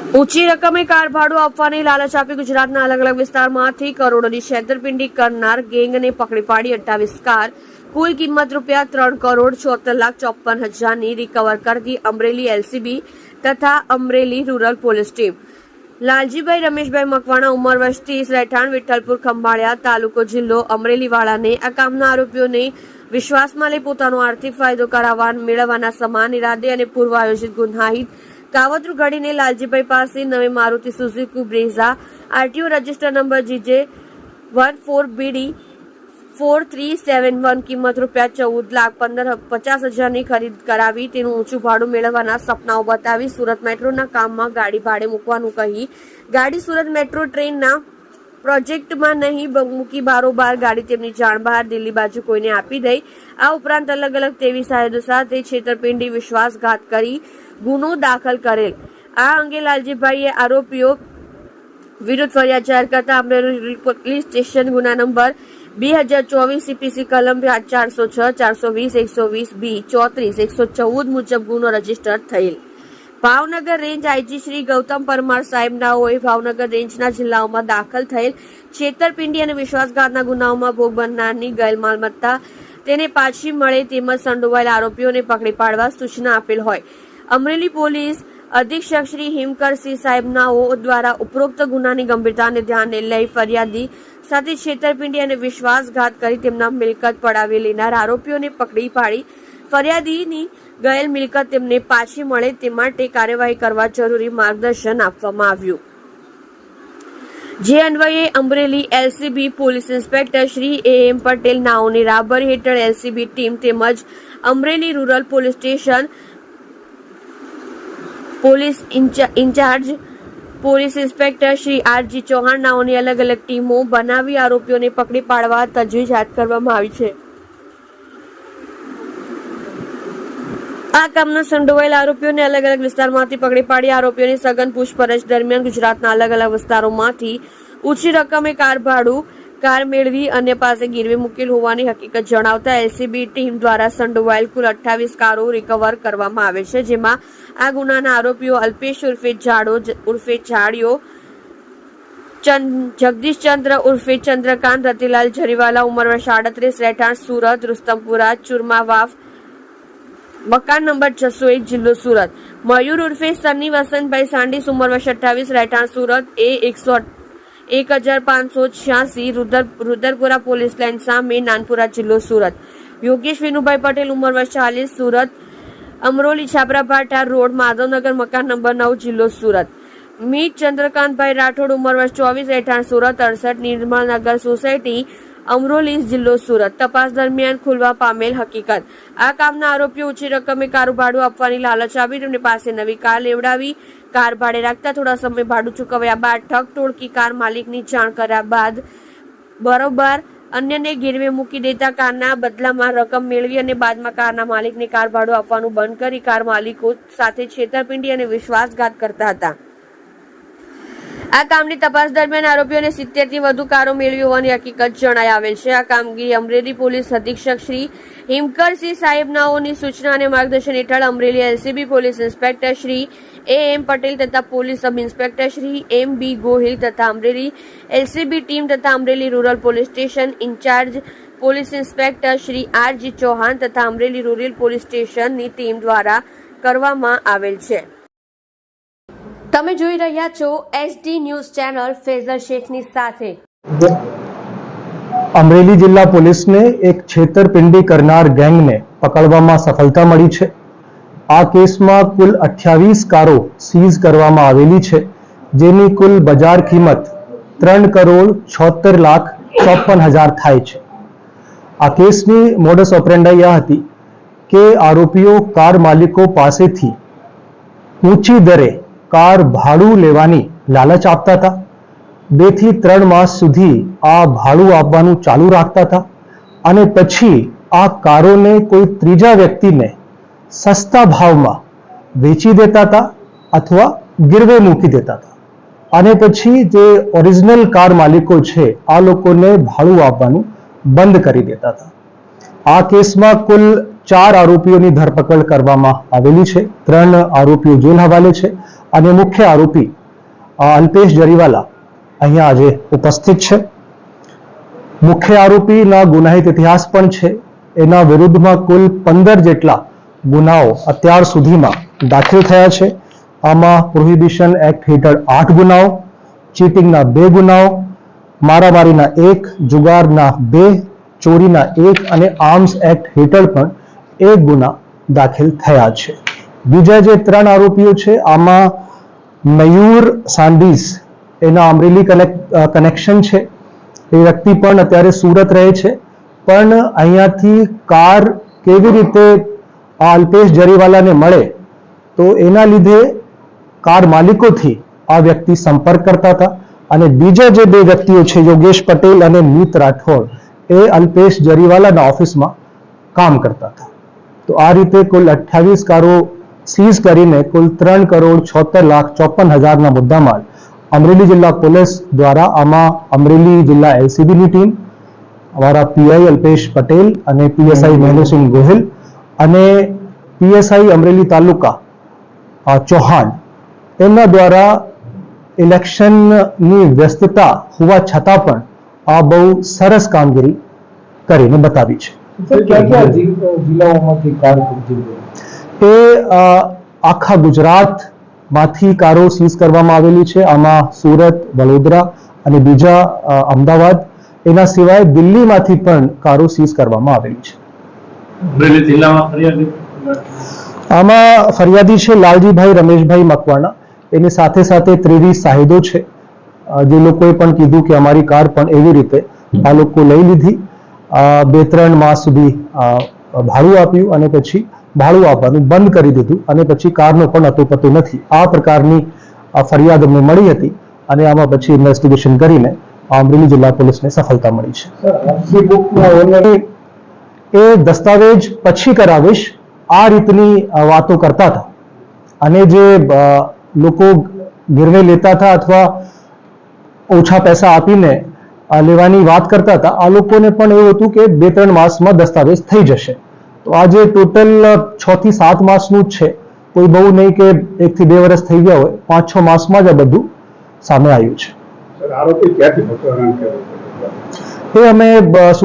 ઊંચી રકમે કાર ભાડું આપવાની લાલચ આપી ગુજરાતના અલગ અલગ વિસ્તારમાંથી કરોડોની છેતરપિંડી કરનાર ગેંગને પકડી પાડી 28 કાર કુલ કિંમત ₹3,74,54,000ની રિકવર કરતી અમરેલી એલસીબી તથા Amreli rural police team. Laljibhai Rameshbhai Makwana ઉંમર વર્ષ 30 રહેઠાણ વિઠ્ઠલપુર ખંભાળિયા તાલુકો જિલ્લો અમરેલી વાળાને આ કામના આરોપીઓને વિશ્વાસમાં લઈ પોતાનો આર્થિક ફાયદો કરાવવા મેળવવાના સમાન ઇરાદે અને પૂર્વ આયોજિત ગુનાહિત કાવતરું ઘડીને લાલજીભાઈ પાસે નવી Maruti Suzuki Brezza RTO register number GJ14BD 4371 કિંમત ₹14,50,000ની ખરીદ કરાવી તેનું ઊંચું ભાડું મેળવવાના સપનાઓ બતાવી સુરત મેટ્રોના કામમાં ગાડી ભાડે મૂકવાનું કહી ગાડી સુરત મેટ્રો ટ્રેનના પ્રોજેક્ટમાં નહીં મૂકી બારોબાર ગાડી તેમની જાણ બહાર દિલ્હી બાજુ કોઈને આપી દઈ આ ઉપરાંત અલગ અલગ તેવી સાયદો સાથે છેતરપિંડી વિશ્વાસઘાત કરી ગુનો દાખલ કરેલ। આ અંગે લાલજીભાઈએ આરોપીઓ વિરુદ્ધ ફરિયાદ જાહેર કરતા અમરેલી પોલીસ સ્ટેશન ગુના નંબર 2024 CPC કલમ 406 420 120 B 34 114 મુજબ ગુનો રજીસ્ટર થયેલ। ભાવનગર રેન્જ આઈજી શ્રી ગૌતમ પરમાર સાહેબનાઓએ ભાવનગર રેન્જના જિલ્લાઓમાં દાખલ થયેલ છેતરપિંડી અને વિશ્વાસઘાતના ગુનાઓમાં ભોગ બનનારની ગયેલ માલમત્તા તેને પાછી મળે તેમજ સંડોવાયેલ આરોપીઓને પકડી પાડવા સૂચના આપેલ હોય। અમરેલી પોલીસ અધિક્ષક શ્રી હિમકરસિંહ સાહેબનાઓ દ્વારા ઉપરોક્ત ગુનાની ગંભીરતાને ધ્યાને લઈ ફરિયાદી સાથે છેતરપિંડી અને વિશ્વાસઘાત કરી તેમના મિલકત પડાવી લેનાર આરોપીઓને પકડી પાડી ફરિયાદીની ગયેલ મિલકત તેમને પાછી મળે તે માટે કાર્યવાહી કરવા જરૂરી માર્ગદર્શન આપવામાં આવ્યું। જે અન્વયે Amreli LCB police inspector Shri AM Patel નાઓની રાબર હેઠળ એલસીબી ટીમ તેમજ Amreli rural police station police incharge police inspector Shri RG Chauhan નાઓની અલગ અલગ ટીમો બનાવી આરોપીઓને પકડી પાડવા તજવીજ હાથ કરવામાં આવી છે। આ કામના સંડોવાયેલ આરોપીઓને અલગ અલગ વિસ્તારમાંથી પકડી પાડી આરોપીઓની સઘન પૂછપરછ દરમિયાન ગુજરાતના અલગ અલગ વિસ્તારોમાંથી ઊંચી રકમે કાર મેળવી અન્ય પાસે ગીરવે મૂકેલ હોવાની હકીકત જણાવતા એલસીબી ટીમ દ્વારા સંડોવાયેલ કુલ 28 કારો રિકવર કરવામાં આવે છે। જેમાં આ ગુનાના આરોપીઓ અલ્પેશ ઉર્ફે જાડો ઉર્ફે જાડિયો, જગદીશચંદ્ર ઉર્ફે ચંદ્રકાંત રતિલાલ જરીવાલા ઉંમર વર્ષ 38 રહેઠાણ સુરત રુસ્તમપુરા ચુરમાવાફ મકાન નંબર 601 જિલ્લો સુરત, મયુર ઉર્ફે સન્ની વસંતભાઈ સાંડીસ ઉંમર વર્ષ 28 રહેઠાણ સુરત A1586 રુદ્રપુરા પોલીસ લાઇન સામે નાનપુરા જિલ્લો સુરત, યોગેશ વિનુભાઈ પટેલ ઉંમર વર્ષ 40 સુરત અમરોલી છાપરાભાટા રોડ માધવનગર મકાન નંબર 9 જિલ્લો સુરત, મીત ચંદ્રકાંતભાઈ રાઠોડ ઉંમર વર્ષ 24 રહેઠાણ સુરત 68 નિર્મળનગર સોસાયટી અમરોલી જિલ્લો સુરત। તપાસ દરમિયાન ખુલવા પામેલ હકીકત આ કામના આરોપીઓ ઊંચી રકમે કાર ભાડું આપવાની લાલચ આપી તેમની પાસે નવી કાર લેવડાવી કાર ભાડે રાખતા થોડા સમય ભાડું ચૂકવ્યા બાદ ઠગ ટોળકી કાર માલિકની જાણ કર્યા બાદ બરોબર અન્યને ગીરવે મૂકી દેતા કારના બદલામાં રકમ મેળવી અને બાદમાં કારના માલિકને કાર ભાડું આપવાનું બંધ કરી કાર માલિકો સાથે છેતરપિંડી અને વિશ્વાસઘાત કરતા હતા। આ કામની તપાસ દરમિયાન આરોપીઓને 70 થી વધુ કારો મેળવી હોવાની હકીકત જણાઈ આવેલ છે। આ કામગીરી અમરેલી પોલીસ અધિક્ષક શ્રી હિમકરસિંહ સાહેબનાઓની સૂચના અને માર્ગદર્શન હેઠળ Amreli LCB police inspector Shri AM Patel તથા police sub inspector Shri MB Gohil તથા અમરેલી એલસીબી ટીમ તથા Amreli rural police station incharge police inspector Shri RG Chauhan તથા અમરેલી રૂરલ પોલીસ સ્ટેશનની ટીમ દ્વારા કરવામાં આવેલ છે। તમે જોઈ રહ્યા છો SD ન્યૂઝ ચેનલ ફેઝર શેખની સાથે। અમરેલી જિલ્લા પોલીસને એક છેતરપિંડી કરનાર ગેંગને પકડવામાં સફળતા મળી છે। આ કેસમાં કુલ 28 કારો સીઝ કરવામાં આવેલી છે, જેની કુલ બજાર કિંમત 3,76,54,000 થાય છે। આ કેસની મોડસ ઓપરેન્ડાઈ આ હતી કે આરોપીઓ કાર માલિકો પાસેથી ઊંચી દરે કાર ભાડું લેવાની લાલચ આપતા હતા। 2 થી 3 માસ સુધી આ ભાડું આપવાનું ચાલુ રાખતા હતા અને પછી આ કારોને કોઈ ત્રીજા વ્યક્તિને સસ્તા ભાવમાં વેચી દેતા હતા અથવા ગીરવે મૂકી દેતા હતા અને પછી જે ઓરિજિનલ કાર માલિકો છે આ લોકોને ભાડું આપવાનું બંધ કરી દેતા હતા। આ કેસમાં કુલ 4 આરોપીઓની ધરપકડ કરવામાં આવેલી છે। 3 આરોપીઓ જેલ હવાલે છે અને મુખ્ય આરોપી અલ્પેશ જરીવાલા અહીંયા આજે ઉપસ્થિત છે. મુખ્ય આરોપીના ગુનાહિત ઇતિહાસ પણ છે. એના વિરુદ્ધમાં કુલ 15 જેટલા ગુનાઓ અત્યાર સુધીમાં દાખલ થયા છે. આમાં પ્રોહિબિશન એક્ટ હેઠળ 8 ગુનાઓ, ચીટિંગના 2 ગુનાઓ, મારામારીના 1, જુગારના 2, ચોરીના 1 અને આર્મ્સ એક્ટ હેઠળ પણ 1 ગુના દાખલ થયા છે. બીજા જે 3 આરોપીઓ છે આમાં મયુર સાંડીસ, એના અમરેલી કનેક્શન છે. એ વ્યક્તિ પણ અત્યારે સુરત રહે છે, પણ અહીંયાથી કાર કેવી રીતે આ અલ્પેશ જરીવાલાને મળે તો એના લીધે કાર માલિકોથી આ વ્યક્તિ સંપર્ક કરતા હતા. અને બીજા જે 2 વ્યક્તિઓ છે યોગેશ પટેલ અને મીત રાઠોડ, એ અલ્પેશ જરીવાલાના ઓફિસમાં કામ કરતા હતા. તો આ રીતે કુલ 28 કારો સીઝ કરીને કુલ 3,76,54,000ના મુદ્દામાલ અમરેલી જિલ્લા પોલીસ દ્વારા આમાં અમરેલી જિલ્લા એલસીબીની ટીમ, અમારા પીઆઈ અલ્પેશ પટેલ અને પીએસઆઈ મહેન્દ્રસિંહ ગોહિલ અને પીએસઆઈ અમરેલી તાલુકા ચૌહાણ, એમના દ્વારા ઇલેક્શનની વ્યસ્તતા હોવા છતાં પણ આ બહુ સરસ કામગીરી કરીને બતાવી છે. એ આખા ગુજરાતમાંથી કારો સીઝ કરવામાં આવેલી છે. આમાં સુરત, વડોદરા અને બીજા અમદાવાદ, એના સિવાય દિલ્હીમાંથી પણ કારો સીઝ કરવામાં આવેલી છે. આમાં ફરિયાદી છે લાલજીભાઈ રમેશભાઈ મકવાણા. એની સાથે સાથે 23 સાહિદો છે. જે લોકોએ પણ કીધું કે અમારી કાર પણ એવી રીતે આ લોકો લઈ લીધી, 2-3 માસ સુધી ભાડું આપ્યું અને પછી ભાડું આપવાનું બંધ કરી દીધું અને પછી કારનો પણ અતોપતો નથી. આ પ્રકારની ફરિયાદ અમને મળી હતી અને આમાં પછી ઇન્વેસ્ટિગેશન કરીને અમરેલી જિલ્લા પોલીસને સફળતા મળી છે. એ દસ્તાવેજ પછી કરાવીશ, આ રીતની વાતો કરતા હતા. અને જે લોકો ગીરવે લેતા હતા અથવા ઓછા પૈસા આપીને લેવાની વાત કરતા હતા, આ લોકોને પણ એવું હતું કે 2-3 માસમાં દસ્તાવેજ થઈ જશે. તો આજે ટોટલ 6 થી 7 માસનું જ છે. કોઈ બહુ નહીં કે 1 થી 2 વર્ષ થઈ ગયા હોય, 5-6 માસમાં જ આ બધું સામે આવ્યું છે. એ અમે સુરત